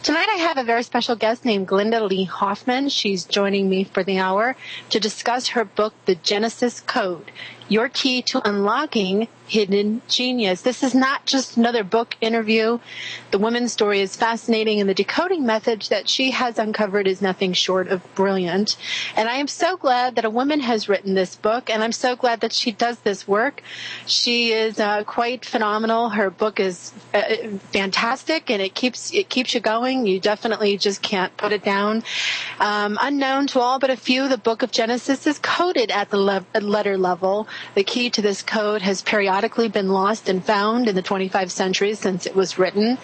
Tonight I have a very special guest named Glynda-Lee Hoffmann. She's joining me for the hour to discuss her book, The Genesis Code, Your Key to Unlocking Hidden Genius. This is not just another book interview. The woman's story is fascinating, and the decoding method that she has uncovered is nothing short of brilliant. And I am so glad that a woman has written this book, and I'm so glad that she does this work. She is quite phenomenal. Her book is fantastic, and it keeps you going. You definitely just can't put it down. Unknown to all but a few, the Book of Genesis is coded at the letter level. The key to this code has periodically been lost and found in the 25 centuries since it was written.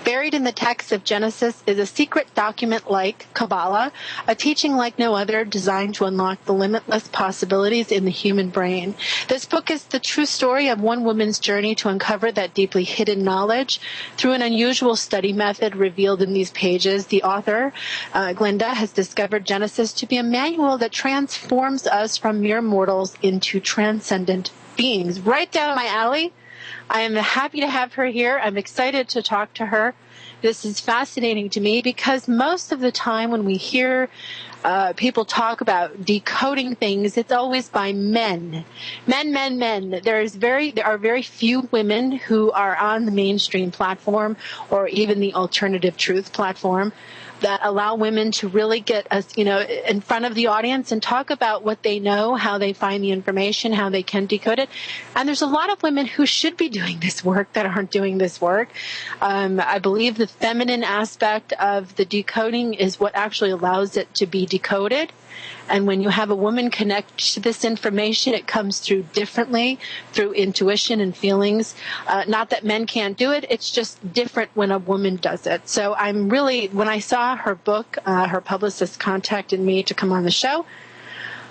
Buried in the text of Genesis is a secret document like Qabala, a teaching like no other designed to unlock the limitless possibilities in the human brain. This book is the true story of one woman's journey to uncover that deeply hidden knowledge. Through an unusual study method revealed in these pages, the author, Glynda, has discovered Genesis to be a manual that transforms us from mere mortals into transcendent beings. Right down my alley. I am happy to have her here. I'm excited to talk to her. This is fascinating to me because most of the time when we hear people talk about decoding things, it's always by men. Men. There are very few women who are on the mainstream platform or even the alternative truth platform that allow women to really get us, in front of the audience and talk about what they know, how they find the information, how they can decode it. And there's a lot of women who should be doing this work that aren't doing this work. I believe the feminine aspect of the decoding is what actually allows it to be decoded. And when you have a woman connect to this information, it comes through differently, through intuition and feelings. Not that men can't do it, it's just different when a woman does it. So when I saw her book, her publicist contacted me to come on the show,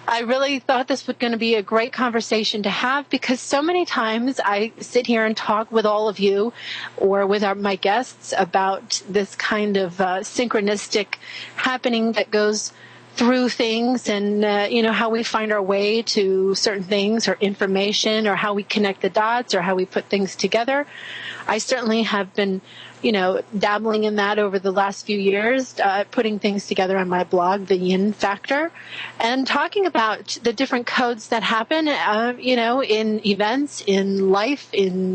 I really thought this was going to be a great conversation to have because so many times I sit here and talk with all of you or with my guests about this kind of synchronistic happening that goes through things and, how we find our way to certain things or information or how we connect the dots or how we put things together. I certainly have been, dabbling in that over the last few years, putting things together on my blog, The Yin Factor, and talking about the different codes that happen, in events, in life, in,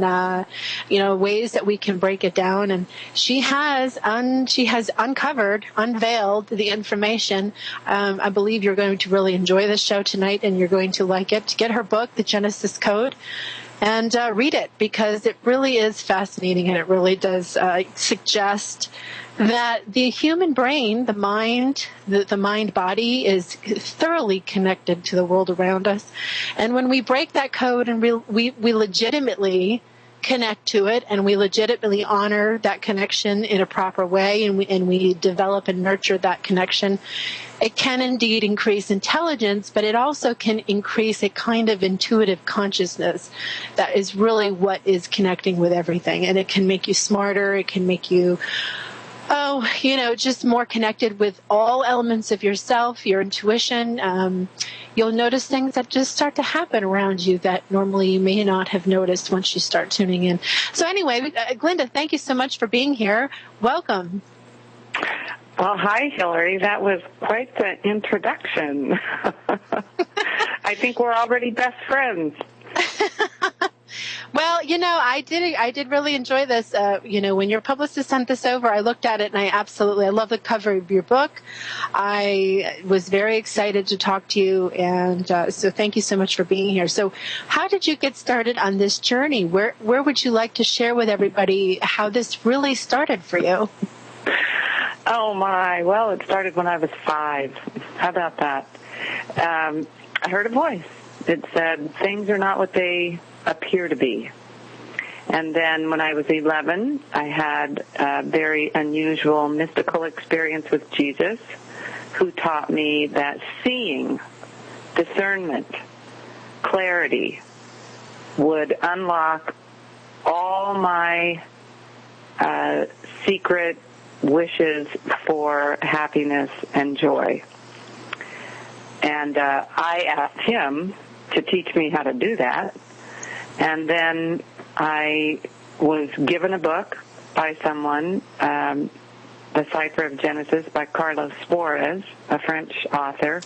ways that we can break it down. And she has unveiled the information. I believe you're going to really enjoy this show tonight and you're going to like it. Get her book, The Genesis Code, and read it because it really is fascinating and it really does suggest that the human brain, the mind-body is thoroughly connected to the world around us. And when we break that code and we legitimately connect to it and we legitimately honor that connection in a proper way and we develop and nurture that connection, it can indeed increase intelligence, but it also can increase a kind of intuitive consciousness that is really what is connecting with everything. And it can make you smarter. It can make you, just more connected with all elements of yourself, your intuition. You'll notice things that just start to happen around you that normally you may not have noticed once you start tuning in. So anyway, Glynda, thank you so much for being here. Welcome. Well, hi, Hillary. That was quite the introduction. I think we're already best friends. Well, I did really enjoy this. When your publicist sent this over, I looked at it and I love the cover of your book. I was very excited to talk to you, and so thank you so much for being here. So how did you get started on this journey? Where would you like to share with everybody how this really started for you? Oh, my. Well, it started when I was 5. How about that? I heard a voice. It said, things are not what they appear to be. And then when I was 11, I had a very unusual mystical experience with Jesus, who taught me that seeing, discernment, clarity would unlock all my secret wishes for happiness and joy. And I asked him to teach me how to do that. And then I was given a book by someone The Cipher of Genesis by Carlo Suares, a French author,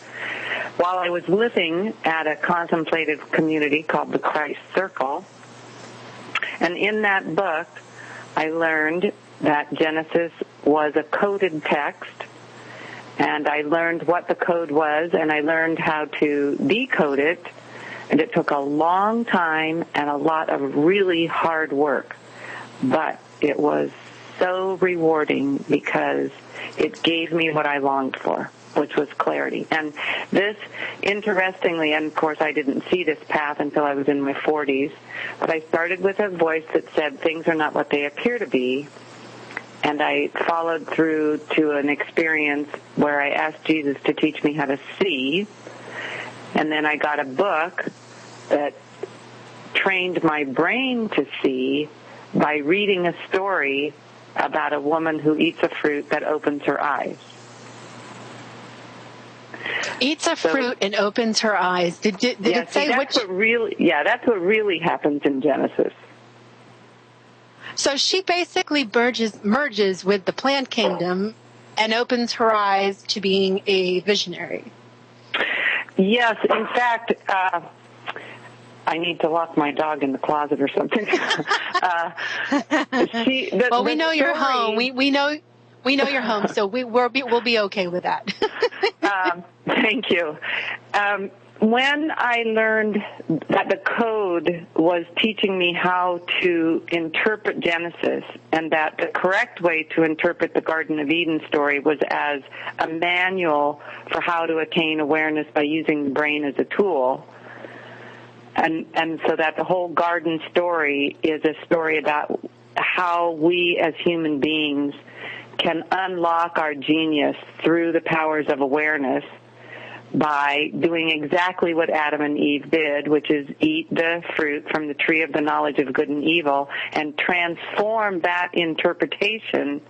while I was living at a contemplative community called the Christ Circle. And in that book, I learned that Genesis was a coded text, and I learned what the code was, and I learned how to decode it, and it took a long time and a lot of really hard work. But it was so rewarding because it gave me what I longed for, which was clarity. And this, interestingly, and of course I didn't see this path until I was in my 40s, but I started with a voice that said things are not what they appear to be, and I followed through to an experience where I asked Jesus to teach me how to see, and then I got a book that trained my brain to see by reading a story about a woman who eats a fruit that opens her eyes. Eats a fruit and opens her eyes. Did it say that's what really happens in Genesis. So she basically merges with the plant kingdom and opens her eyes to being a visionary. Yes, in fact, I need to lock my dog in the closet or something. We know you're home. We know you're home, so we'll be okay with that. Thank you. When I learned that the code was teaching me how to interpret Genesis, and that the correct way to interpret the Garden of Eden story was as a manual for how to attain awareness by using the brain as a tool, and so that the whole garden story is a story about how we as human beings can unlock our genius through the powers of awareness by doing exactly what Adam and Eve did, which is eat the fruit from the tree of the knowledge of good and evil and transform that interpretation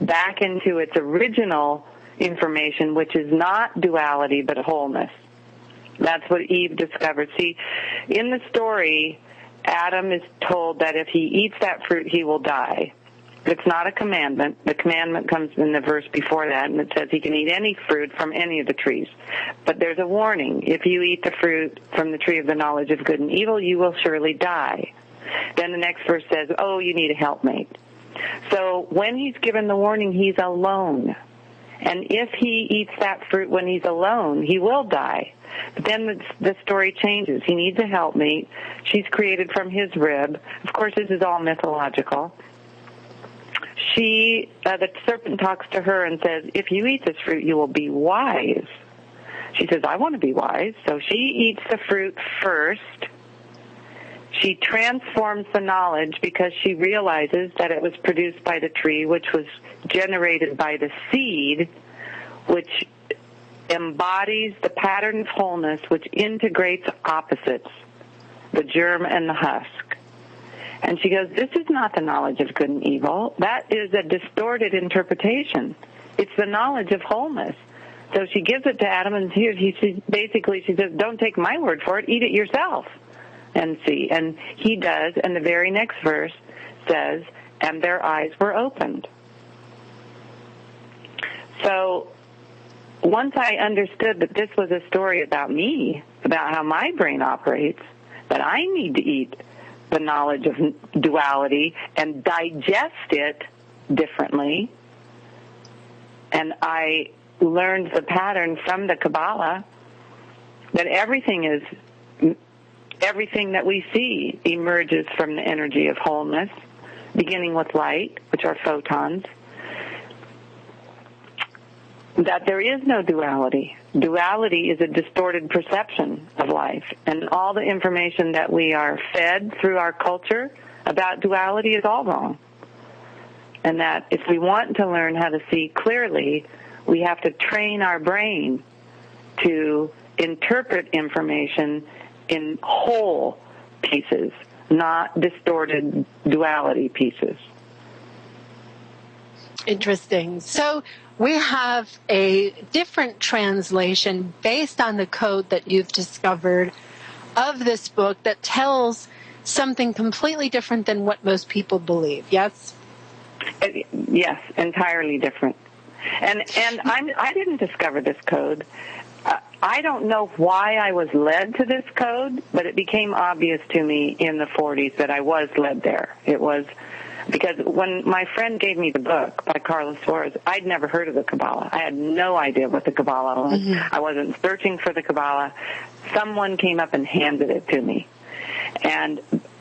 back into its original information, which is not duality but wholeness. That's what Eve discovered. See, in the story, Adam is told that if he eats that fruit, he will die. It's not a commandment. The commandment comes in the verse before that, and it says he can eat any fruit from any of the trees. But there's a warning. If you eat the fruit from the tree of the knowledge of good and evil, you will surely die. Then the next verse says, oh, you need a helpmate. So when he's given the warning, he's alone. And if he eats that fruit when he's alone, he will die. But then the story changes. He needs a helpmate. She's created from his rib. Of course, this is all mythological. The serpent talks to her and says, if you eat this fruit, you will be wise. She says, I want to be wise. So she eats the fruit first. She transforms the knowledge because she realizes that it was produced by the tree, which was generated by the seed, which embodies the pattern of wholeness, which integrates opposites, the germ and the husk. And she goes, this is not the knowledge of good and evil. That is a distorted interpretation. It's the knowledge of wholeness. So she gives it to Adam, and she says, don't take my word for it. Eat it yourself and see. And he does, and the very next verse says, and their eyes were opened. So once I understood that this was a story about me, about how my brain operates, that I need to eat the knowledge of duality and digest it differently. And I learned the pattern from the Qabalah that everything that we see emerges from the energy of wholeness, beginning with light, which are photons. That there is no duality. Duality is a distorted perception of life. And all the information that we are fed through our culture about duality is all wrong. And that if we want to learn how to see clearly, we have to train our brain to interpret information in whole pieces, not distorted duality pieces. Interesting. So we have a different translation based on the code that you've discovered of this book that tells something completely different than what most people believe, yes? Yes, entirely different. And I didn't discover this code. I don't know why I was led to this code, but it became obvious to me in the 40s that I was led there. It was because when my friend gave me the book by Carlo Suares, I'd never heard of the Qabala. I had no idea what the Qabala was. Mm-hmm. I wasn't searching for the Qabala. Someone came up and handed it to me.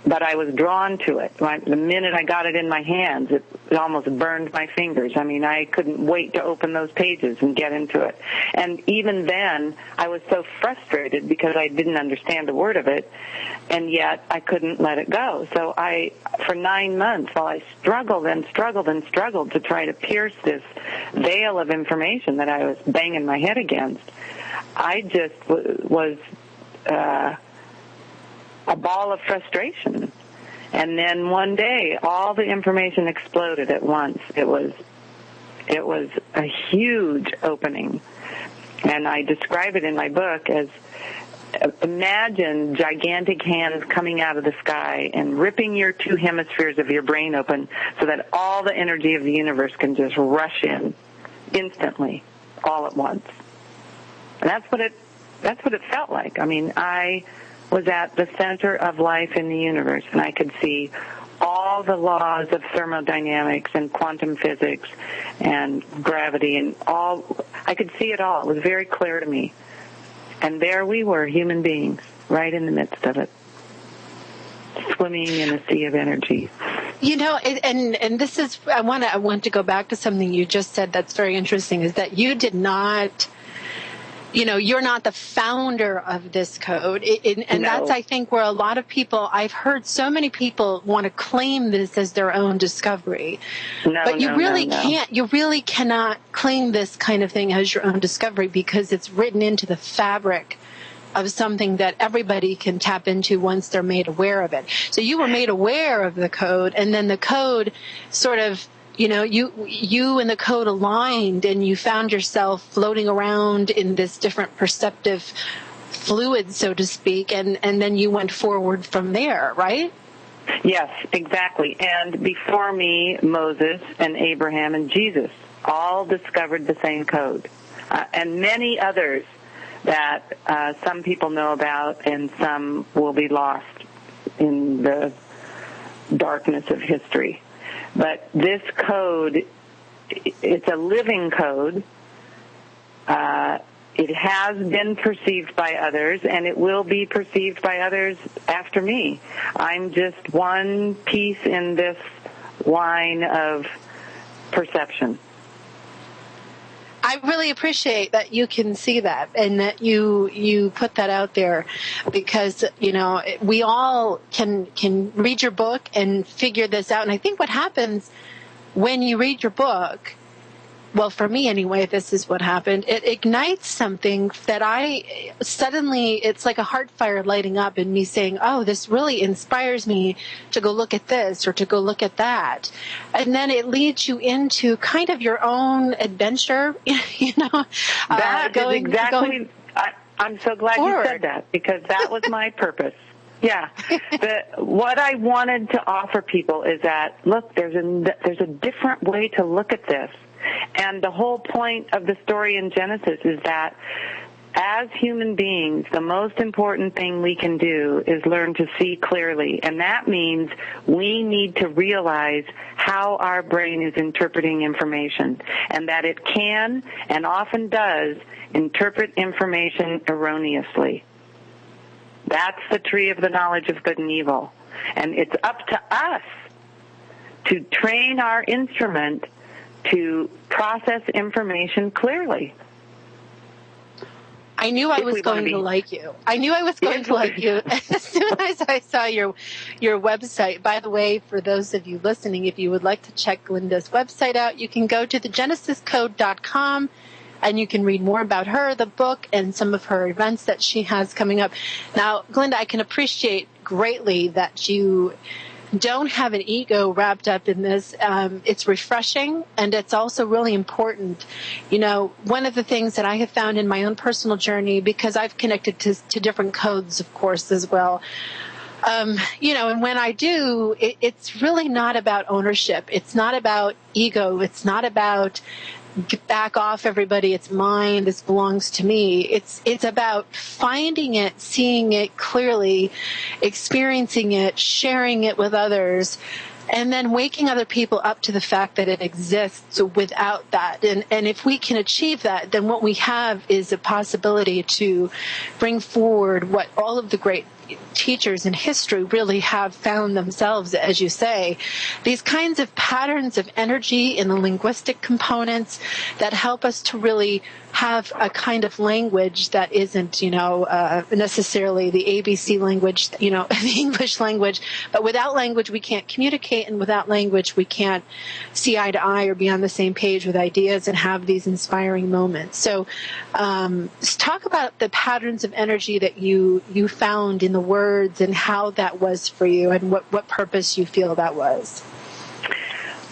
But I was drawn to it. The minute I got it in my hands, it almost burned my fingers. I mean, I couldn't wait to open those pages and get into it. And even then, I was so frustrated because I didn't understand a word of it, and yet I couldn't let it go. So for 9 months, while I struggled and struggled and struggled to try to pierce this veil of information that I was banging my head against, I just was a ball of frustration. And then one day, all the information exploded at once. It was a huge opening. And I describe it in my book as, imagine gigantic hands coming out of the sky and ripping your two hemispheres of your brain open so that all the energy of the universe can just rush in instantly, all at once. And that's what it felt like. I mean, I was at the center of life in the universe, and I could see all the laws of thermodynamics and quantum physics and gravity and all. I could see it all. It was very clear to me. And there we were, human beings, right in the midst of it, swimming in a sea of energy. You know, and this is, I want to go back to something you just said that's very interesting, is that you did not, you're not the founder of this code. And no. That's, I think, where a lot of people, I've heard so many people want to claim this as their own discovery. But you really can't. You really cannot claim this kind of thing as your own discovery because it's written into the fabric of something that everybody can tap into once they're made aware of it. So you were made aware of the code, and then the code sort of, you and the code aligned, and you found yourself floating around in this different perceptive fluid, so to speak, and then you went forward from there, right? Yes, exactly. And before me, Moses and Abraham and Jesus all discovered the same code, and many others that some people know about and some will be lost in the darkness of history. But this code, it's a living code. It has been perceived by others, and it will be perceived by others after me. I'm just one piece in this wine of perception. I really appreciate that you can see that and that you put that out there, because we all can read your book and figure this out. And I think what happens when you read your book, well, for me anyway, this is what happened. It ignites something that it's like a heart fire lighting up in me saying, oh, this really inspires me to go look at this or to go look at that. And then it leads you into kind of your own adventure, That is exactly, I'm so glad forward. You said that, because that was my purpose. Yeah. What I wanted to offer people is that, look, there's a different way to look at this. And the whole point of the story in Genesis is that as human beings, the most important thing we can do is learn to see clearly. And that means we need to realize how our brain is interpreting information, and that it can and often does interpret information erroneously. That's the tree of the knowledge of good and evil. And it's up to us to train our instrument to process information clearly. I knew I was going to like you. I knew I was going to like you as soon as I saw your website. By the way, for those of you listening, if you would like to check Glynda's website out, you can go to thegenesiscode.com, and you can read more about her, the book, and some of her events that she has coming up. Now, Glynda, I can appreciate greatly that you don't have an ego wrapped up in this. It's refreshing, and it's also really important. One of the things that I have found in my own personal journey, because I've connected to different codes, of course, as well, and when I do, it's really not about ownership. It's not about ego. It's not about back off, everybody, it's mine, this belongs to me. It's about finding it, seeing it clearly, experiencing it, sharing it with others, and then waking other people up to the fact that it exists without that. And if we can achieve that, then what we have is a possibility to bring forward what all of the great teachers in history really have found themselves, as you say, these kinds of patterns of energy in the linguistic components that help us to really have a kind of language that isn't, necessarily the ABC language, the English language. But without language, we can't communicate, and without language, we can't see eye to eye or be on the same page with ideas and have these inspiring moments. So talk about the patterns of energy that you found in the words and how that was for you and what purpose you feel that was.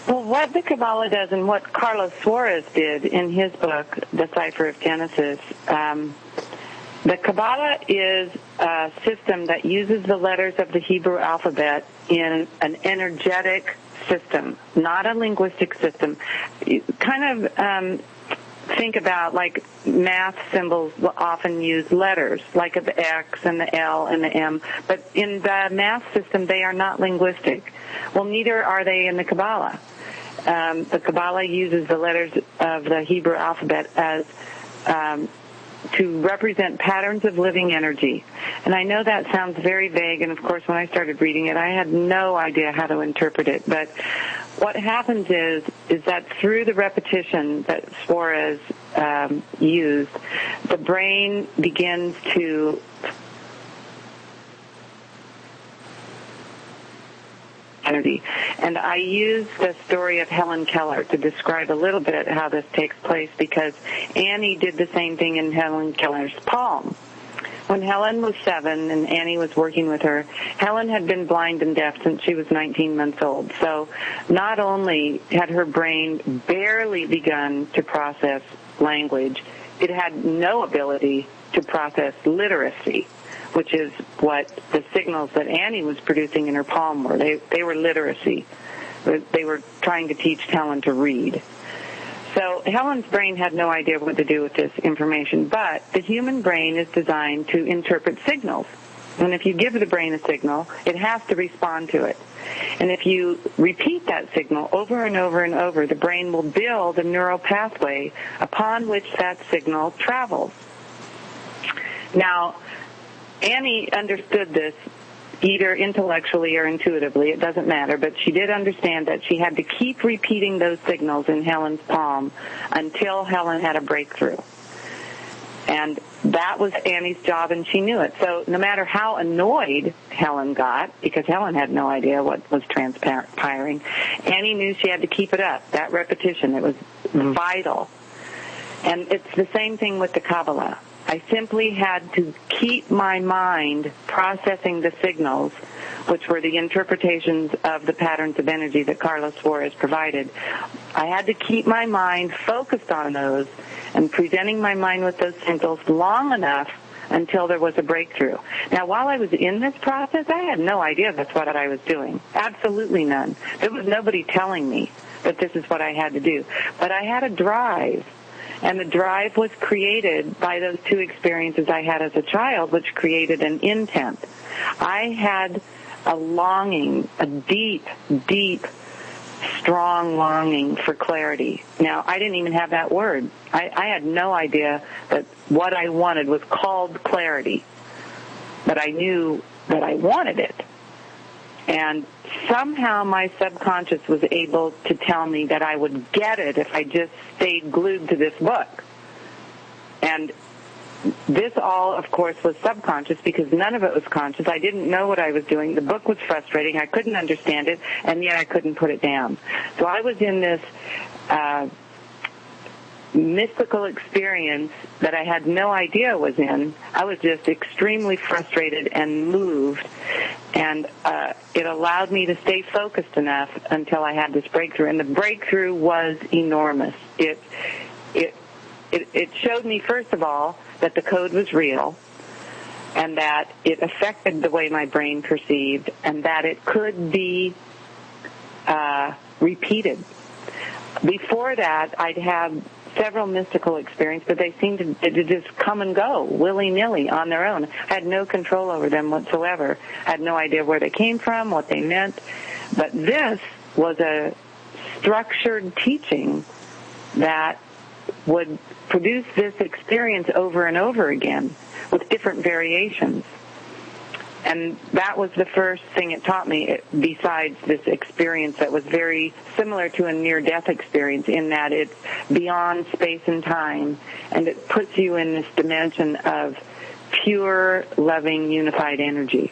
Well, what the Qabala does and what Carlo Suares did in his book, The Cipher of Genesis, the Qabala is a system that uses the letters of the Hebrew alphabet in an energetic system, not a linguistic system. You kind of think about like math symbols will often use letters, like the X and the L and the M, but in the math system they are not linguistic. Well, neither are they in the Qabala. The Qabala uses the letters of the Hebrew alphabet as to represent patterns of living energy. And I know that sounds very vague, and of course when I started reading it I had no idea how to interpret it. But what happens is that through the repetition that Suarez used, the brain begins to energy. And I use the story of Helen Keller to describe a little bit how this takes place, because Annie did the same thing in Helen Keller's palm. When Helen was 7 and Annie was working with her, Helen had been blind and deaf since she was 19 months old. So not only had her brain barely begun to process language, it had no ability to process literacy, which is what the signals that Annie was producing in her palm were. They were literacy. They were trying to teach Helen to read. So Helen's brain had no idea what to do with this information, but the human brain is designed to interpret signals. And if you give the brain a signal, it has to respond to it. And if you repeat that signal over and over and over, the brain will build a neural pathway upon which that signal travels. Now, Annie understood this either intellectually or intuitively, it doesn't matter, but she did understand that she had to keep repeating those signals in Helen's palm until Helen had a breakthrough. And that was Annie's job, and she knew it. So no matter how annoyed Helen got, because Helen had no idea what was transpiring, Annie knew she had to keep it up, that repetition. It was vital. And it's the same thing with the Qabala. I simply had to keep my mind processing the signals, which were the interpretations of the patterns of energy that Carlo Suares provided. I had to keep my mind focused on those and presenting my mind with those signals long enough until there was a breakthrough. Now, while I was in this process, I had no idea that's what I was doing. Absolutely none. There was nobody telling me that this is what I had to do. But I had a drive. And the drive was created by those two experiences I had as a child, which created an intent. I had a longing, a deep, deep, strong longing for clarity. Now, I didn't even have that word. I had no idea that what I wanted was called clarity. But I knew that I wanted it. And somehow my subconscious was able to tell me that I would get it if I just stayed glued to this book. And this all, of course, was subconscious because none of it was conscious. I didn't know what I was doing. The book was frustrating. I couldn't understand it, and yet I couldn't put it down. So I was in this mystical experience that I had no idea was in. I was just extremely frustrated and moved, and it allowed me to stay focused enough until I had this breakthrough. And the breakthrough was enormous. It showed me, first of all, that the code was real, and that it affected the way my brain perceived, and that it could be repeated. Before that, I'd had several mystical experiences, but they seemed to just come and go willy-nilly on their own. I had no control over them whatsoever. I had no idea where they came from, what they meant. But this was a structured teaching that would produce this experience over and over again with different variations. And that was the first thing it taught me, besides this experience that was very similar to a near-death experience, in that it's beyond space and time, and it puts you in this dimension of pure, loving, unified energy.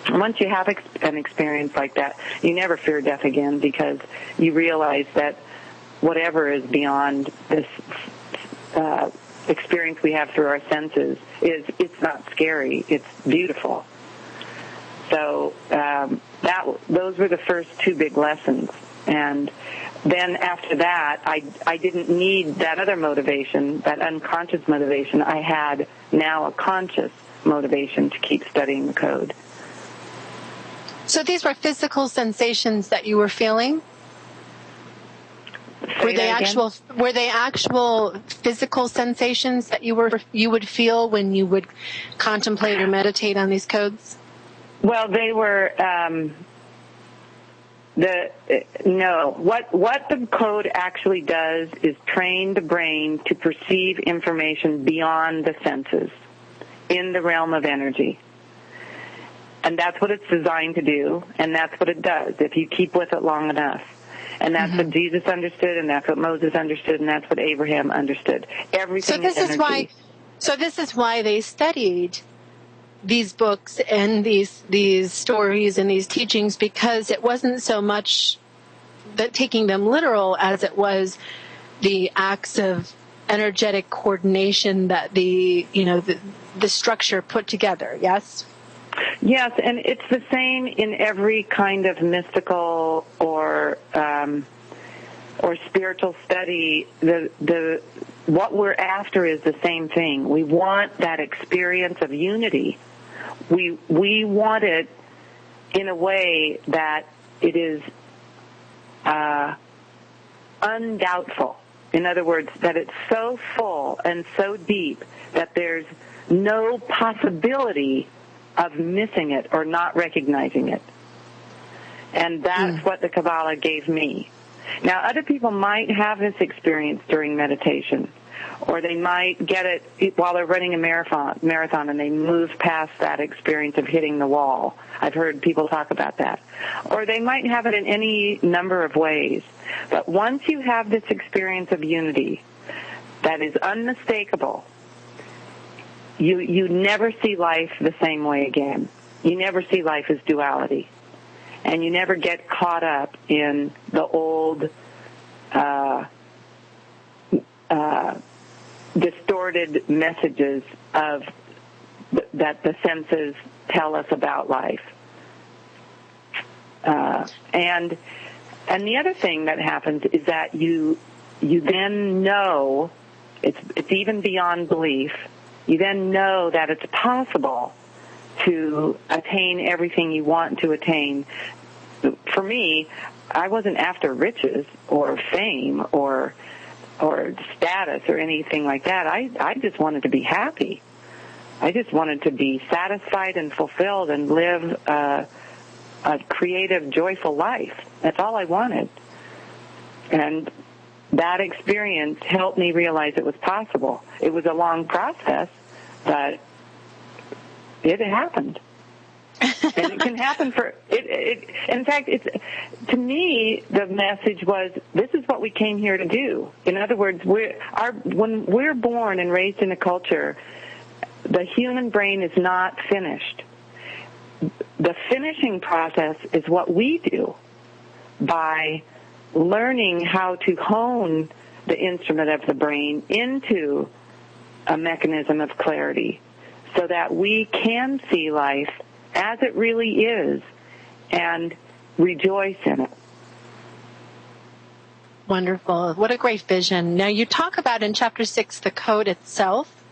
And once you have an experience like that, you never fear death again, because you realize that whatever is beyond this experience we have through our senses it's not scary, it's beautiful. So those were the first two big lessons. And then after that, I didn't need that other motivation, that unconscious motivation. I had now a conscious motivation to keep studying the code. So these were physical sensations that you were feeling? Were they actual physical sensations that you would feel when you would contemplate or meditate on these codes? Well, they were What the code actually does is train the brain to perceive information beyond the senses, in the realm of energy. And that's what it's designed to do, and that's what it does if you keep with it long enough. And that's what Jesus understood, and that's what Moses understood, and that's what Abraham understood. Everything is energy. So this is why they studied these books and these stories and these teachings, because it wasn't so much that taking them literal as it was the acts of energetic coordination that the structure put together. Yes? Yes, and it's the same in every kind of mystical or spiritual study. What we're after is the same thing. We want that experience of unity. We want it in a way that it is undoubtful. In other words, that it's so full and so deep that there's no possibility of missing it or not recognizing it. And that's what the Qabala gave me. Now, other people might have this experience during meditation, or they might get it while they're running a marathon and they move past that experience of hitting the wall. I've heard people talk about that. Or they might have it in any number of ways. But once you have this experience of unity that is unmistakable, you never see life the same way again. You never see life as duality. And you never get caught up in the old distorted messages that the senses tell us about life. And the other thing that happens is that you then know, it's even beyond belief, you then know that it's possible to attain everything you want to attain. For me, I wasn't after riches or fame or status or anything like that. I just wanted to be happy. I just wanted to be satisfied and fulfilled and live a creative, joyful life. That's all I wanted. And that experience helped me realize it was possible. It was a long process, but it happened. And it can happen for it. In fact, to me, the message was, this is what we came here to do. In other words, when we're born and raised in a culture, the human brain is not finished. The finishing process is what we do by learning how to hone the instrument of the brain into a mechanism of clarity so that we can see life as it really is and rejoice in it. Wonderful. What a great vision. Now, you talk about in Chapter 6 the code itself,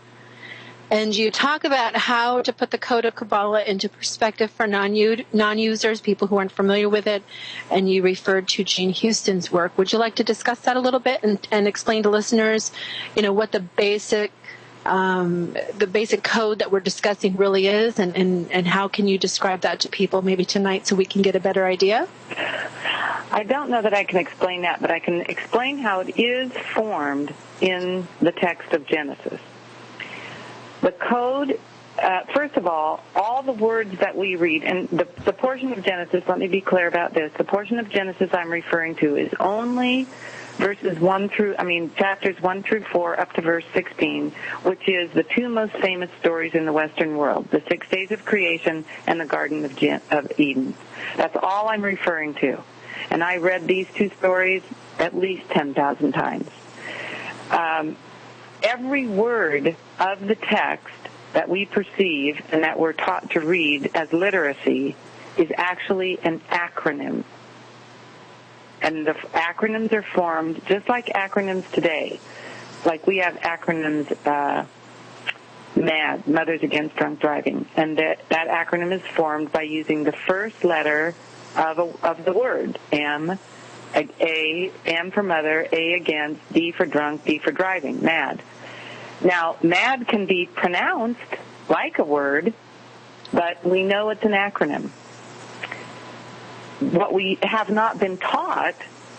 And you talk about how to put the Code of Qabala into perspective for non-users, people who aren't familiar with it, and you referred to Jean Houston's work. Would you like to discuss that a little bit and explain to listeners, what the basic code that we're discussing really is, and how can you describe that to people maybe tonight so we can get a better idea? I don't know that I can explain that, but I can explain how it is formed in the text of Genesis. The code, first of all the words that we read, and the portion of Genesis, let me be clear about this, the portion of Genesis I'm referring to is only chapters 1 through 4 up to verse 16, which is the two most famous stories in the Western world, the 6 days of creation and the Garden of Eden. That's all I'm referring to. And I read these two stories at least 10,000 times. Every word of the text that we perceive and that we're taught to read as literacy is actually an acronym. And the acronyms are formed just like acronyms today. Like we have acronyms, MAD, Mothers Against Drunk Driving. And that acronym is formed by using the first letter of the word, M, A, M for mother, A against, D for drunk, D for driving, MAD. Now, MAD can be pronounced like a word, but we know it's an acronym. What we have not been taught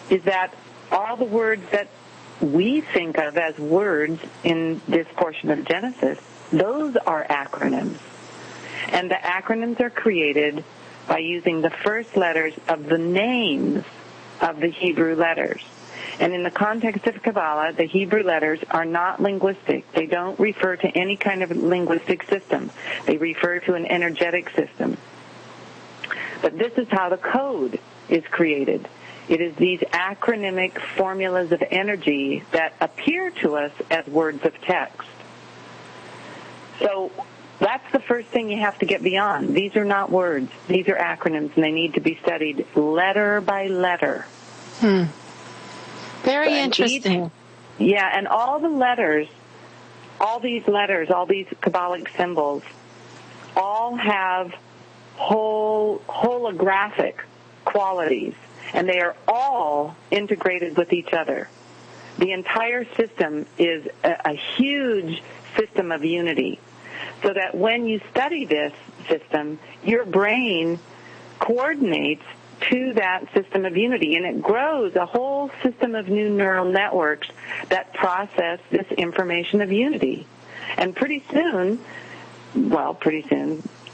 is that all the words that we think of as words in this portion of Genesis, those are acronyms. And the acronyms are created by using the first letters of the names of the Hebrew letters. And in the context of Kabbalah, the Hebrew letters are not linguistic. They don't refer to any kind of linguistic system. They refer to an energetic system. But this is how the code is created. It is these acronymic formulas of energy that appear to us as words of text. So that's the first thing you have to get beyond. These are not words. These are acronyms, and they need to be studied letter by letter. Very interesting. And all the letters, all these Kabbalic symbols, all have holographic qualities, and they are all integrated with each other. The entire system is a huge system of unity, so that when you study this system, your brain coordinates to that system of unity, and it grows a whole system of new neural networks that process this information of unity. And pretty soon,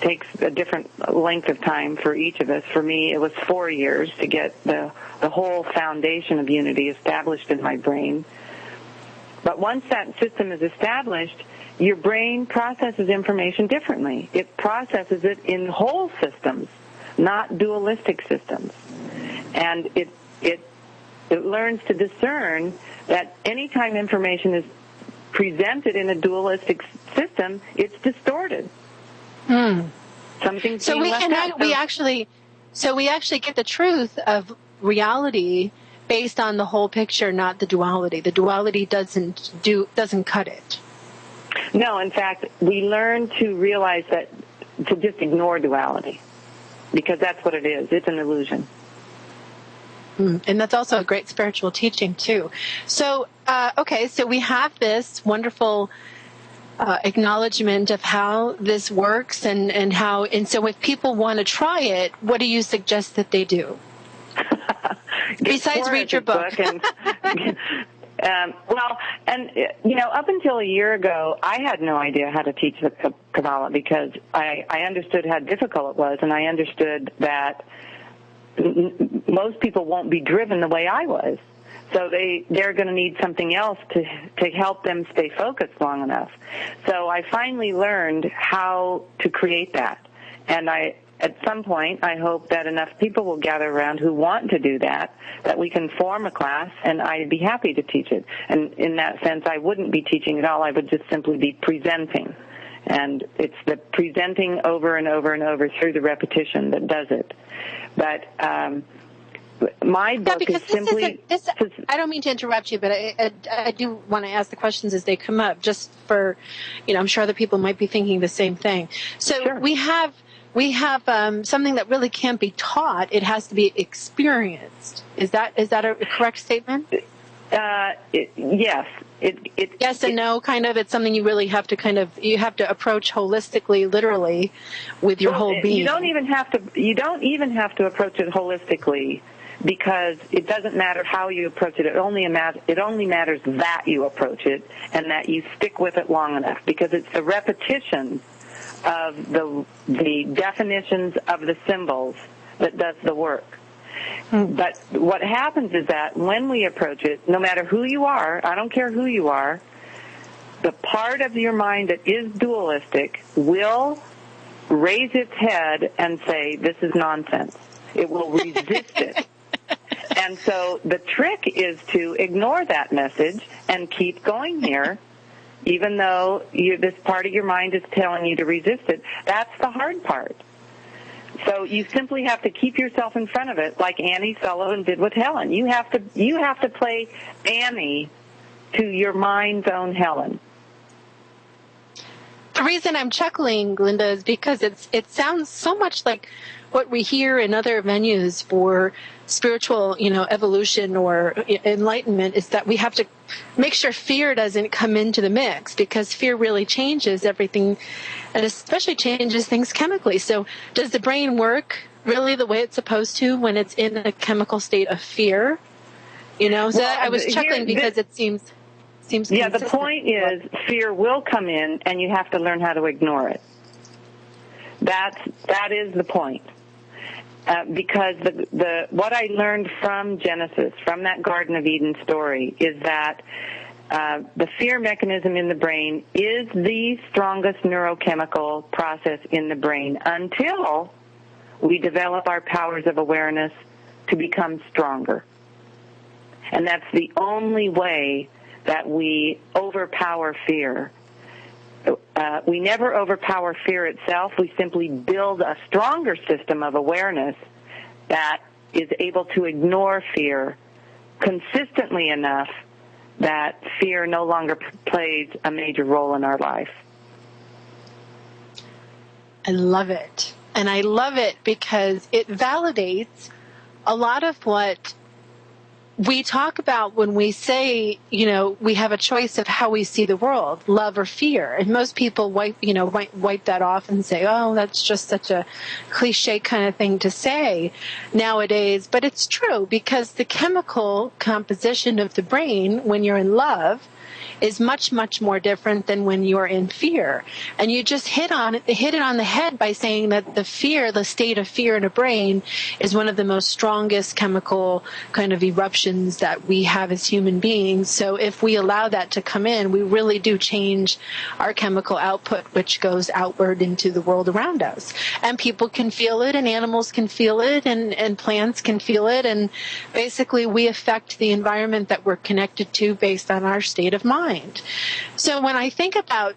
takes a different length of time for each of us. For me, it was 4 years to get the whole foundation of unity established in my brain. But once that system is established, your brain processes information differently. It processes it in whole systems, not dualistic systems. And it learns to discern that anytime information is presented in a dualistic system, it's distorted. Something's being left out. So we actually get the truth of reality based on the whole picture, not the duality. The duality doesn't cut it. No, in fact, we learn to realize to just ignore duality, because that's what it is. It's an illusion. And that's also a great spiritual teaching, too. So, so we have this wonderful acknowledgement of how this works and so if people want to try it, what do you suggest that they do? Besides read your book. Up until a year ago, I had no idea how to teach the Kabbalah, because I understood how difficult it was, and I understood that most people won't be driven the way I was. So they're going to need something else to help them stay focused long enough. So I finally learned how to create that. And at some point, I hope that enough people will gather around who want to do that we can form a class, and I'd be happy to teach it. And in that sense, I wouldn't be teaching at all. I would just simply be presenting. And it's the presenting over and over and over through the repetition that does it. But My book because is simply... I don't mean to interrupt you, but I do want to ask the questions as they come up, just for, I'm sure other people might be thinking the same thing. So Sure. we have something that really can't be taught. It has to be experienced. Is that a correct statement? Yes. Yes and no, kind of. It's something you really have to you have to approach holistically, literally, with your whole being. You don't even have to approach it holistically, because it doesn't matter how you approach it. It only matters that you approach it and that you stick with it long enough, because it's the repetition of the definitions of the symbols that does the work. But what happens is that when we approach it, no matter who you are, I don't care who you are, the part of your mind that is dualistic will raise its head and say, this is nonsense. It will resist it. And so the trick is to ignore that message and keep going here, even though this part of your mind is telling you to resist it. That's the hard part. So you simply have to keep yourself in front of it, like Annie Sullivan did with Helen. You have to play Annie to your mind's own Helen. The reason I'm chuckling, Glynda, is because it sounds so much like what we hear in other venues for spiritual, evolution or enlightenment, is that we have to make sure fear doesn't come into the mix, because fear really changes everything, and especially changes things chemically. So does the brain work really the way it's supposed to when it's in a chemical state of fear? I was chuckling because it seems yeah, consistent. the point is fear will come in, and you have to learn how to ignore it. That is the point. Because what I learned from Genesis, from that Garden of Eden story, is that the fear mechanism in the brain is the strongest neurochemical process in the brain until we develop our powers of awareness to become stronger. And that's the only way that we overpower fear. We never overpower fear itself. We simply build a stronger system of awareness that is able to ignore fear consistently enough that fear no longer plays a major role in our life. I love it. And I love it because it validates a lot of what we talk about when we say, we have a choice of how we see the world, love or fear. And most people wipe that off and say, oh, that's just such a cliche kind of thing to say nowadays. But it's true, because the chemical composition of the brain when you're in love is much, much more different than when you're in fear. And you just hit it on the head by saying that the state of fear in a brain is one of the most strongest chemical kind of eruptions that we have as human beings. So if we allow that to come in, we really do change our chemical output, which goes outward into the world around us. And people can feel it, and animals can feel it, and plants can feel it. And basically we affect the environment that we're connected to based on our state of mind. So when I think about,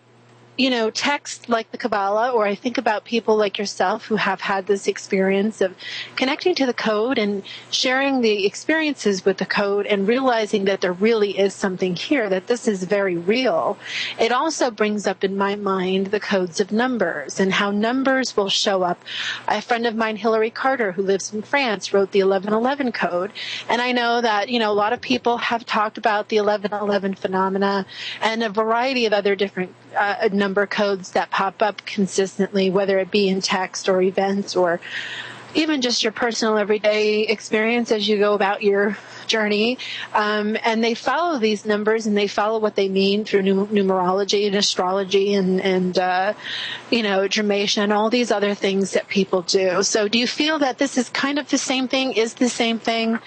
texts like the Qabala, or I think about people like yourself who have had this experience of connecting to the code and sharing the experiences with the code and realizing that there really is something here, that this is very real, it also brings up in my mind the codes of numbers and how numbers will show up. A friend of mine, Hillary Carter, who lives in France, wrote the 1111 code. And I know that, a lot of people have talked about the 1111 phenomena and a variety of other different number codes that pop up consistently, whether it be in text or events or even just your personal everyday experience as you go about your journey. And they follow these numbers, and they follow what they mean through numerology and astrology and Dramation and all these other things that people do. So do you feel that this is kind of the same thing,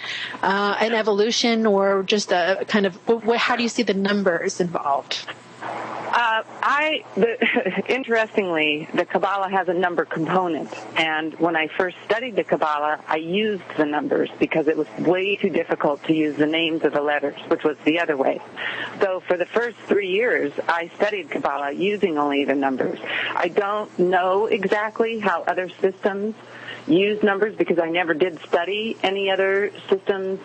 an evolution, or just a kind of, how do you see the numbers involved? Interestingly, the Qabala has a number component, and when I first studied the Qabala, I used the numbers because it was way too difficult to use the names of the letters, which was the other way. So for the first 3 years, I studied Qabala using only the numbers. I don't know exactly how other systems use numbers because I never did study any other systems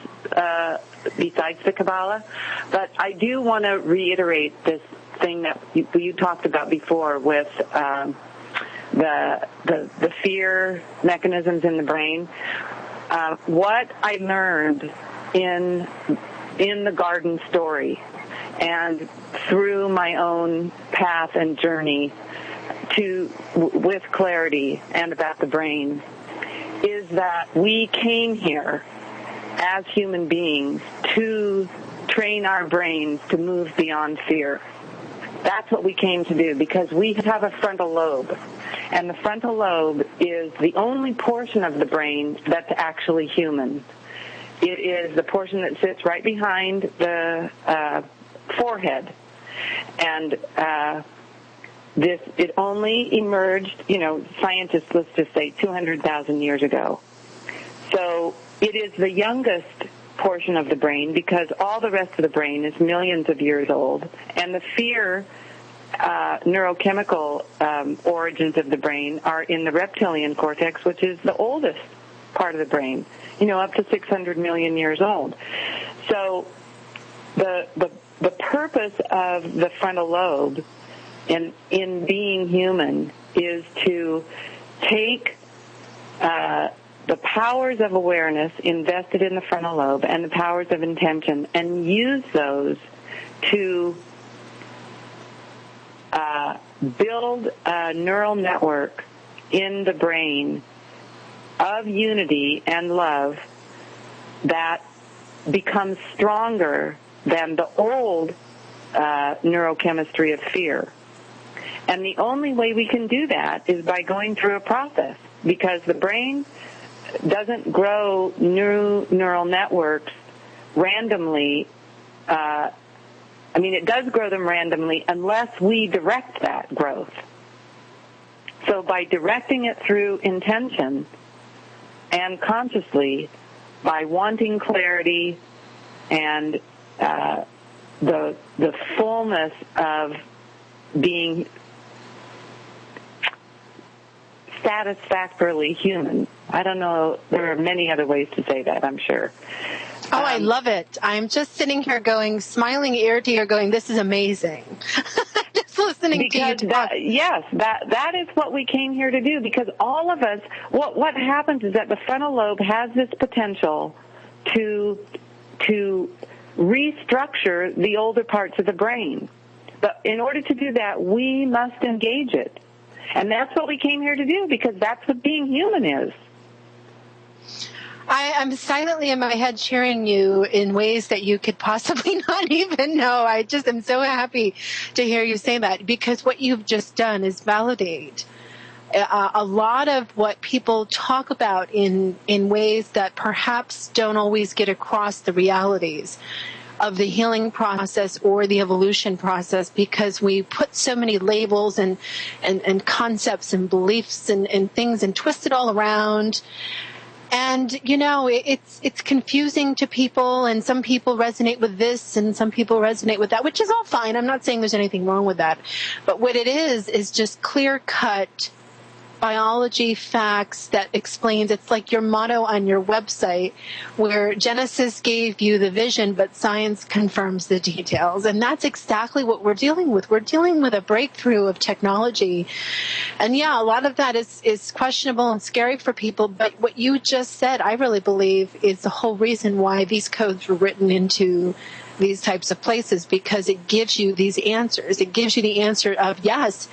besides the Qabala. But I do want to reiterate this thing that you talked about before with the fear mechanisms in the brain. What I learned in the garden story and through my own path and journey with clarity and about the brain is that we came here as human beings to train our brains to move beyond fear. That's what we came to do because we have a frontal lobe. And the frontal lobe is the only portion of the brain that's actually human. It is the portion that sits right behind the forehead. And it only emerged, scientists, let's just say 200,000 years ago. So it is the youngest portion of the brain because all the rest of the brain is millions of years old. And the fear neurochemical origins of the brain are in the reptilian cortex, which is the oldest part of the brain, up to 600 million years old. So the purpose of the frontal lobe in being human is to take the powers of awareness invested in the frontal lobe and the powers of intention and use those to build a neural network in the brain of unity and love that becomes stronger than the old neurochemistry of fear. And the only way we can do that is by going through a process, because the brain doesn't grow new neural networks randomly. It does grow them randomly unless we direct that growth. So by directing it through intention and consciously, by wanting clarity and the fullness of being satisfactorily human. I don't know. There are many other ways to say that, I'm sure. Oh, I love it. I'm just sitting here smiling ear to ear going, this is amazing. Just listening to you talk. That is what we came here to do, because all of us, what happens is that the frontal lobe has this potential to restructure the older parts of the brain. But in order to do that, we must engage it. And that's what we came here to do, because that's what being human is. I'm silently in my head cheering you in ways that you could possibly not even know. I just am so happy to hear you say that, because what you've just done is validate a lot of what people talk about in ways that perhaps don't always get across the realities of the healing process or the evolution process, because we put so many labels and concepts and beliefs and things and twist it all around. And, it's confusing to people, and some people resonate with this and some people resonate with that, which is all fine. I'm not saying there's anything wrong with that. But what it is just clear-cut biology facts that explains. It's like your motto on your website, where Genesis gave you the vision, but science confirms the details. And that's exactly what we're dealing with. We're dealing with a breakthrough of technology. And a lot of that is questionable and scary for people. But what you just said, I really believe, is the whole reason why these codes were written into these types of places, because it gives you these answers. It gives you the answer of, yes,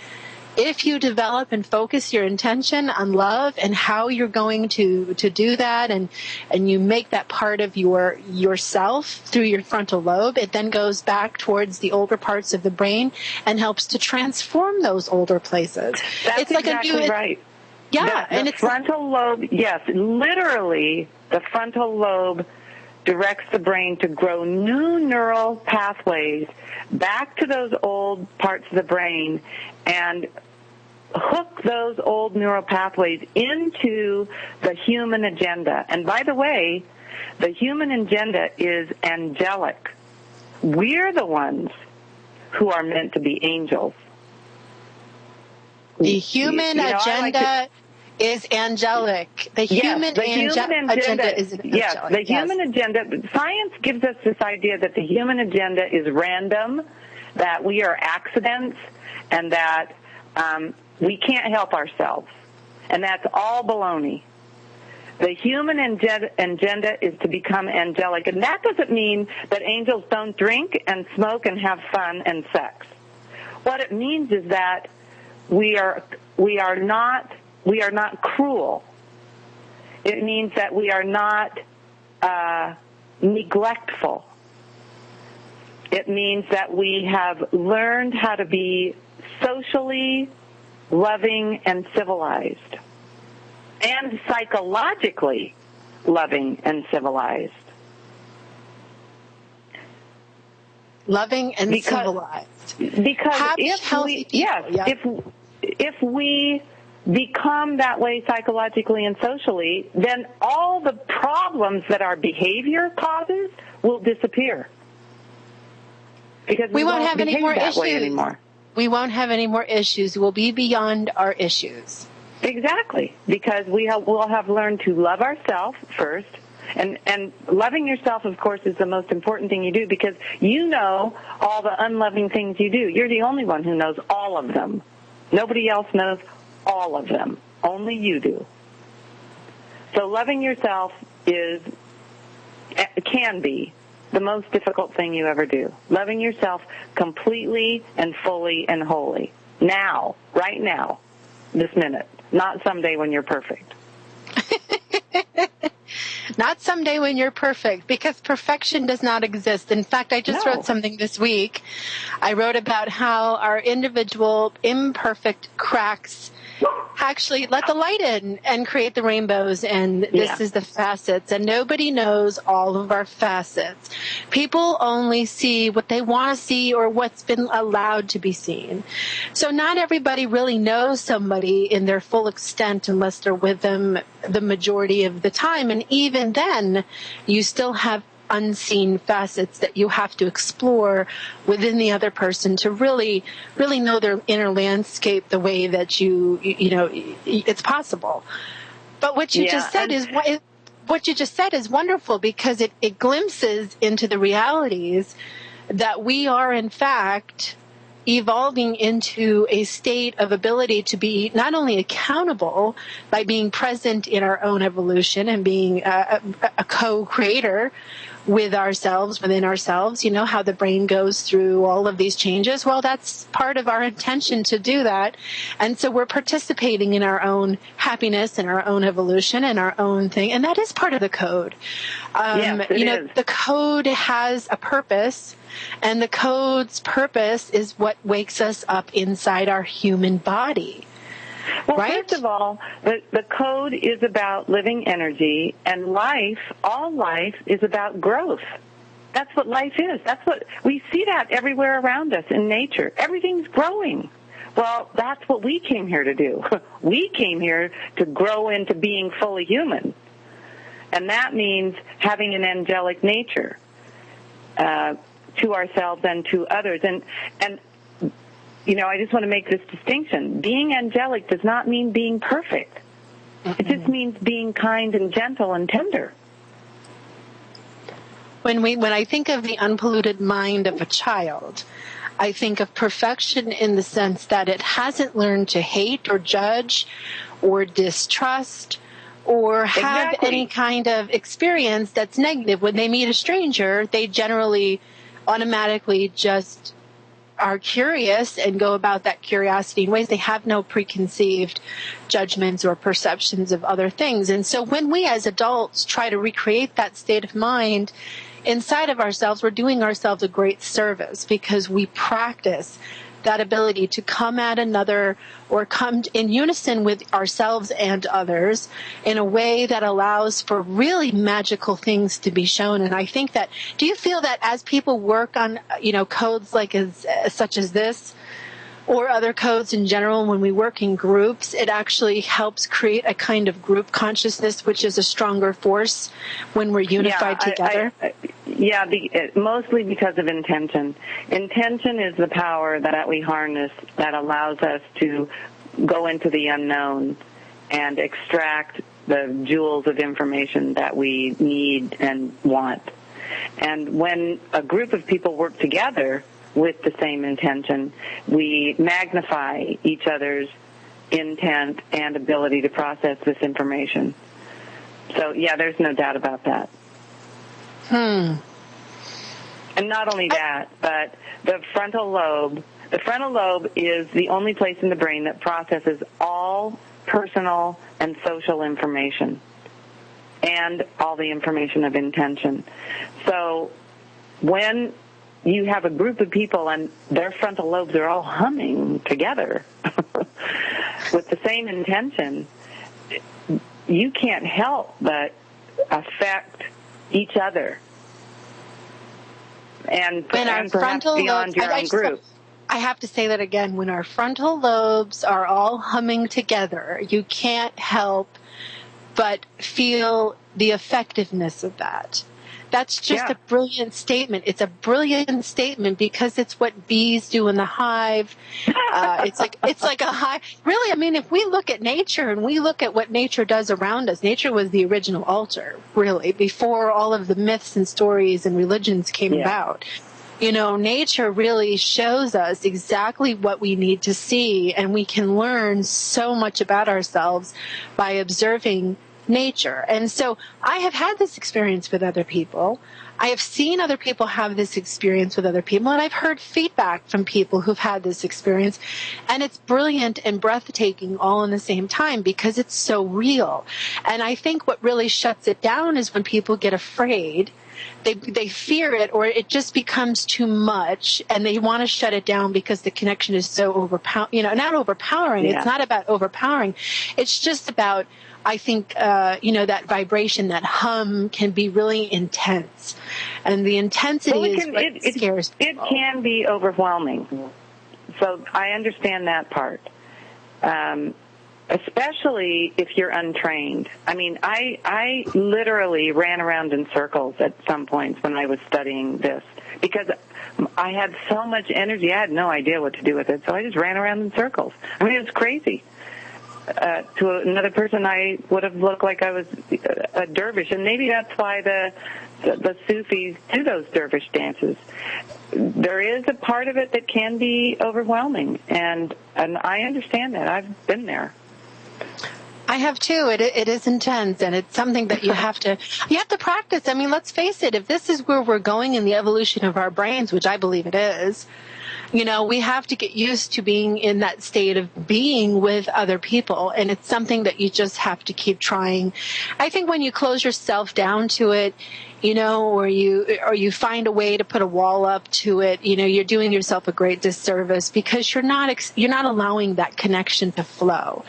if you develop and focus your intention on love and how you're going to do that, and you make that part of yourself through your frontal lobe, it then goes back towards the older parts of the brain and helps to transform those older places. That's exactly right. Yeah. And it's frontal lobe, yes, literally the frontal lobe directs the brain to grow new neural pathways back to those old parts of the brain and hook those old neural pathways into the human agenda. And by the way, the human agenda is angelic. We're the ones who are meant to be angels. The human agenda is angelic. The human agenda is angelic. Yes, the human agenda. Science gives us this idea that the human agenda is random, that we are accidents, and that we can't help ourselves. And that's all baloney. The human agenda is to become angelic. And that doesn't mean that angels don't drink and smoke and have fun and sex. What it means is that we are not cruel. It means that we are not neglectful. It means that we have learned how to be socially loving and civilized, and psychologically loving and civilized. Loving and civilized. Because if we become that way psychologically and socially, then all the problems that our behavior causes will disappear. Because we won't have any more issues anymore. We won't have any more issues. We'll be beyond our issues. Exactly, because we'll have learned to love ourselves first. And loving yourself, of course, is the most important thing you do, because you know all the unloving things you do. You're the only one who knows all of them. Nobody else knows all of them. Only you do. So loving yourself can be the most difficult thing you ever do. Loving yourself completely and fully and wholly. Now, right now, this minute. Not someday when you're perfect. Not someday when you're perfect, because perfection does not exist. In fact, I just wrote something this week. I wrote about how our individual imperfect cracks actually let the light in and create the rainbows, and this is the facets, and nobody knows all of our facets. People only see what they want to see or what's been allowed to be seen. So not everybody really knows somebody in their full extent unless they're with them the majority of the time, and even then you still have unseen facets that you have to explore within the other person to really know their inner landscape the way that you know it's possible. But what you just said is wonderful, because it glimpses into the realities that we are in fact evolving into a state of ability to be not only accountable by being present in our own evolution and being a co-creator with ourselves, within ourselves, you know, how the brain goes through all of these changes. Well, that's part of our intention to do that. And so we're participating in our own happiness and our own evolution and our own thing. And that is part of the code. The code has a purpose, and the code's purpose is what wakes us up inside our human body. Well, first of all, the code is about living energy, and all life is about growth. That's what life is. That's what we see that everywhere around us in nature. Everything's growing. Well, that's what we came here to do. We came here to grow into being fully human. And that means having an angelic nature to ourselves and to others. And you know, I just want to make this distinction. Being angelic does not mean being perfect. It just means being kind and gentle and tender. When I think of the unpolluted mind of a child, I think of perfection in the sense that it hasn't learned to hate or judge or distrust or have any kind of experience that's negative. When they meet a stranger, they generally automatically just are curious and go about that curiosity in ways they have no preconceived judgments or perceptions of other things. And so when we as adults try to recreate that state of mind inside of ourselves, we're doing ourselves a great service, because we practice that ability to come at another or come in unison with ourselves and others in a way that allows for really magical things to be shown. And I think that, do you feel that as people work on, codes like such as this, or other codes in general, when we work in groups, it actually helps create a kind of group consciousness, which is a stronger force when we're unified together? Mostly because of intention. Intention is the power that we harness that allows us to go into the unknown and extract the jewels of information that we need and want. And when a group of people work together with the same intention, we magnify each other's intent and ability to process this information. So, yeah, there's no doubt about that. And not only that, but the frontal lobe is the only place in the brain that processes all personal and social information and all the information of intention. So when you have a group of people and their frontal lobes are all humming together with the same intention, you can't help but affect each other and perhaps beyond your own group. I have to say that again. When our frontal lobes are all humming together, you can't help but feel the effectiveness of that. That's just a brilliant statement. It's a brilliant statement because it's what bees do in the hive. It's like a hive. Really, I mean, if we look at nature and we look at what nature does around us, nature was the original altar, really, before all of the myths and stories and religions came about. You know, nature really shows us exactly what we need to see, and we can learn so much about ourselves by observing nature. And so I have had this experience with other people. I have seen other people have this experience with other people, and I've heard feedback from people who've had this experience, and it's brilliant and breathtaking all in the same time because it's so real. And I think what really shuts it down is when people get afraid. They fear it, or it just becomes too much, and they want to shut it down because the connection is so overpowering. You know, not overpowering. It's not about overpowering. It's just about, I think, that vibration, that hum can be really intense, and the intensity is what scares people. It can be overwhelming. So I understand that part. Especially if you're untrained. I mean, I literally ran around in circles at some points when I was studying this because I had so much energy. I had no idea what to do with it, so I just ran around in circles. I mean, it was crazy. To another person, I would have looked like I was a dervish, and maybe that's why the Sufis do those dervish dances. There is a part of it that can be overwhelming, and I understand that. I've been there. I have too. It is intense, and it's something that you have to practice. I mean, let's face it, if this is where we're going in the evolution of our brains, which I believe it is, you know, we have to get used to being in that state of being with other people, and it's something that you just have to keep trying. I think when you close yourself down to it, you know, or you find a way to put a wall up to it, you know, you're doing yourself a great disservice because you're not allowing that connection to flow.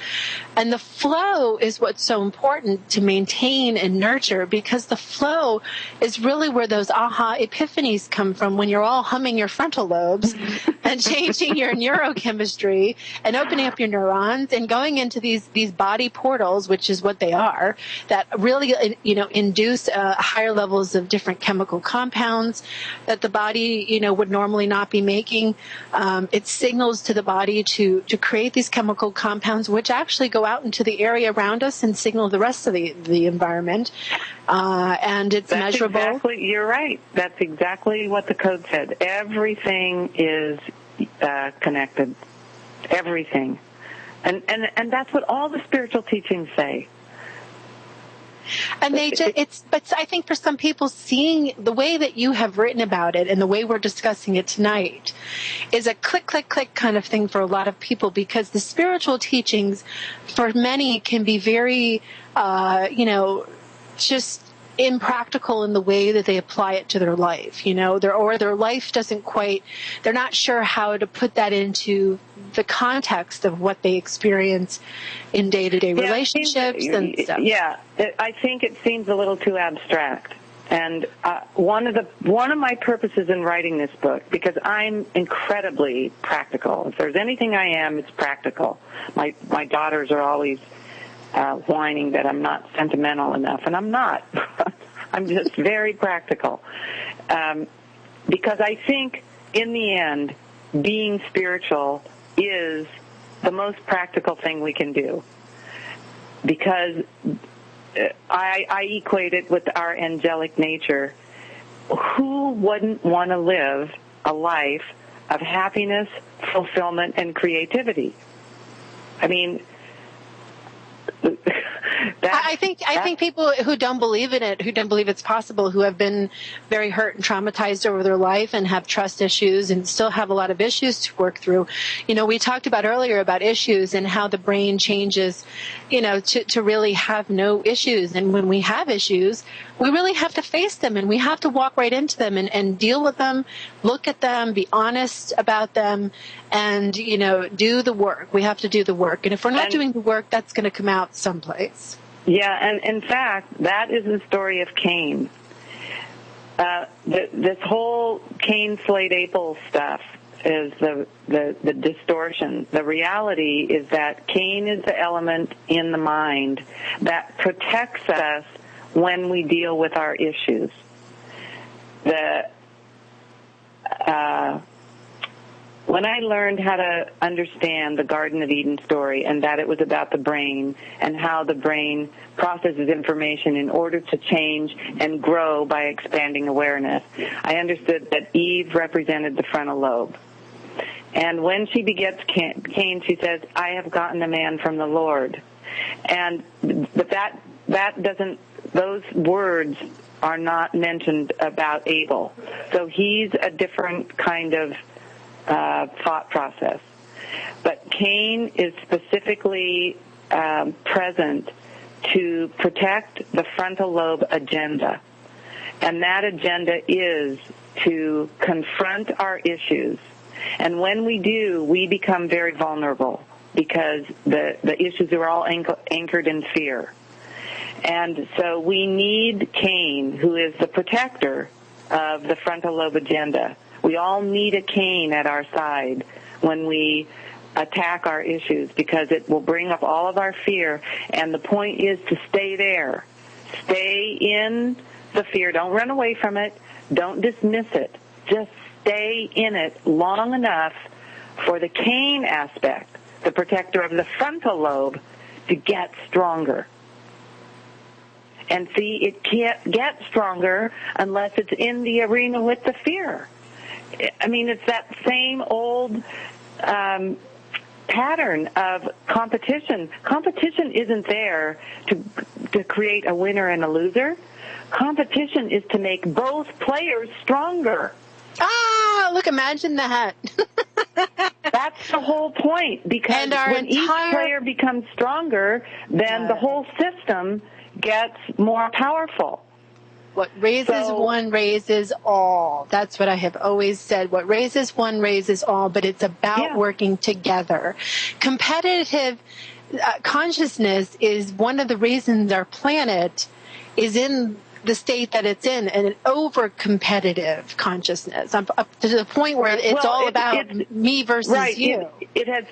And the flow is what's so important to maintain and nurture, because the flow is really where those aha epiphanies come from, when you're all humming your frontal lobes and changing your neurochemistry and opening up your neurons and going into these body portals, which is what they are, that really, you know, induce higher levels of different chemical compounds that the body, you know, would normally not be making. It signals to the body to create these chemical compounds, which actually go out into the area around us and signal the rest of the environment. And it's measurable. You're right. That's exactly what the code said. Everything is connected. Everything. And that's what all the spiritual teachings say. And but I think for some people, seeing the way that you have written about it and the way we're discussing it tonight is a click, click, click kind of thing for a lot of people, because the spiritual teachings for many can be very, just impractical in the way that they apply it to their life, you know, their life doesn't quite, they're not sure how to put that into the context of what they experience in day-to-day relationships and stuff. Yeah, I think it seems a little too abstract. And one of my purposes in writing this book, because I'm incredibly practical. If there's anything I am, it's practical. My daughters are always whining that I'm not sentimental enough, and I'm not. I'm just very practical. Because I think, in the end, being spiritual is the most practical thing we can do. because I equate it with our angelic nature. Who wouldn't want to live a life of happiness, fulfillment, and creativity? I mean, I think people who don't believe in it, who don't believe it's possible, who have been very hurt and traumatized over their life and have trust issues and still have a lot of issues to work through. You know, we talked about earlier about issues and how the brain changes, you know, to really have no issues. And when we have issues, we really have to face them, and we have to walk right into them and deal with them, look at them, be honest about them, and, you know, do the work. We have to do the work. And if we're not doing the work, that's going to come out someplace. Yeah, and in fact, that is the story of Cain. This whole Cain, Slade, Abel stuff is the distortion. The reality is that Cain is the element in the mind that protects us when we deal with our issues. When I learned how to understand the Garden of Eden story, and that it was about the brain and how the brain processes information in order to change and grow by expanding awareness, I understood that Eve represented the frontal lobe. And when she begets Cain, she says, "I have gotten a man from the Lord." But that doesn't, those words are not mentioned about Abel. So he's a different kind of thought process. But Cain is specifically present to protect the frontal lobe agenda. And that agenda is to confront our issues. And when we do, we become very vulnerable because the issues are all anchored in fear. And so we need Cain, who is the protector of the frontal lobe agenda. We all need a Cain at our side when we attack our issues, because it will bring up all of our fear. And the point is to stay there. Stay in the fear. Don't run away from it. Don't dismiss it. Just stay in it long enough for the Cain aspect, the protector of the frontal lobe, to get stronger. And see, it can't get stronger unless it's in the arena with the fear. I mean, it's that same old pattern of competition. Competition isn't there to create a winner and a loser. Competition is to make both players stronger. Ah, look, imagine that. That's the whole point, because when each player becomes stronger, then the whole system gets more powerful. What raises one raises all. That's what I have always said. What raises one raises all, but it's about working together. Competitive consciousness is one of the reasons our planet is in the state that it's in, an over-competitive consciousness, up to the point where it's all about me versus you. It has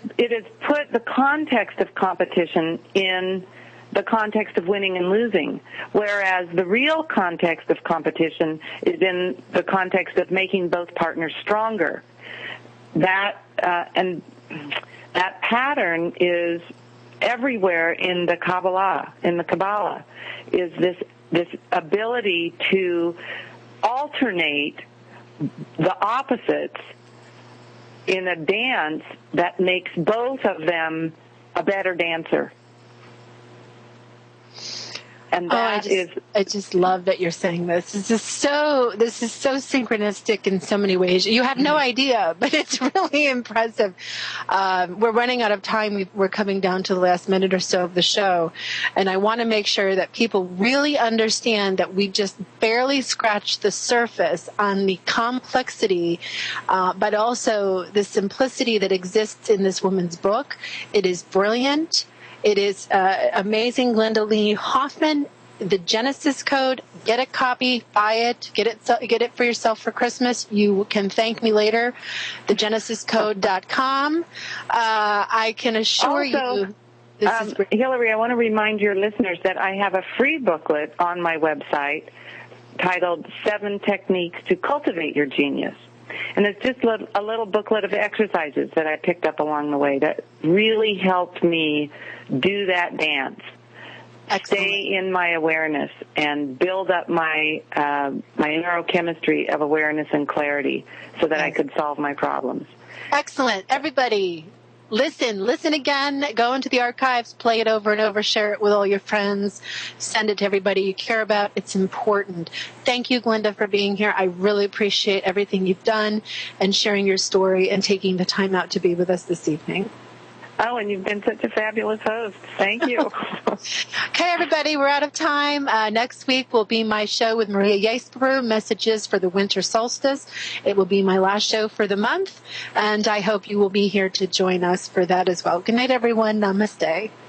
put the context of competition in the context of winning and losing, whereas the real context of competition is in the context of making both partners stronger. And that pattern is everywhere in the Qabala. In the Qabalah, is this ability to alternate the opposites in a dance that makes both of them a better dancer. And that I just love that you're saying this. This is so synchronistic in so many ways. You have no idea, but it's really impressive. We're running out of time. We're coming down to the last minute or so of the show. And I want to make sure that people really understand that we just barely scratched the surface on the complexity, but also the simplicity that exists in this woman's book. It is brilliant. It is amazing. Glynda-Lee Hoffmann, The Genesis Code. Get a copy, buy it, get it for yourself for Christmas. You can thank me later. TheGenesisCode.com. I can assure you. Hillary, I want to remind your listeners that I have a free booklet on my website titled 7 Techniques to Cultivate Your Genius. And it's just a little booklet of exercises that I picked up along the way that really helped me do that dance. stay in my awareness and build up my my neurochemistry of awareness and clarity so that I could solve my problems. Excellent. Everybody, listen again, go into the archives, play it over and over, share it with all your friends, send it to everybody you care about. It's important. Thank you, Glynda, for being here. I really appreciate everything you've done and sharing your story and taking the time out to be with us this evening. Oh, and you've been such a fabulous host. Thank you. Okay, everybody, we're out of time. Next week will be my show with Maria Yesperu, Messages for the Winter Solstice. It will be my last show for the month, and I hope you will be here to join us for that as well. Good night, everyone. Namaste.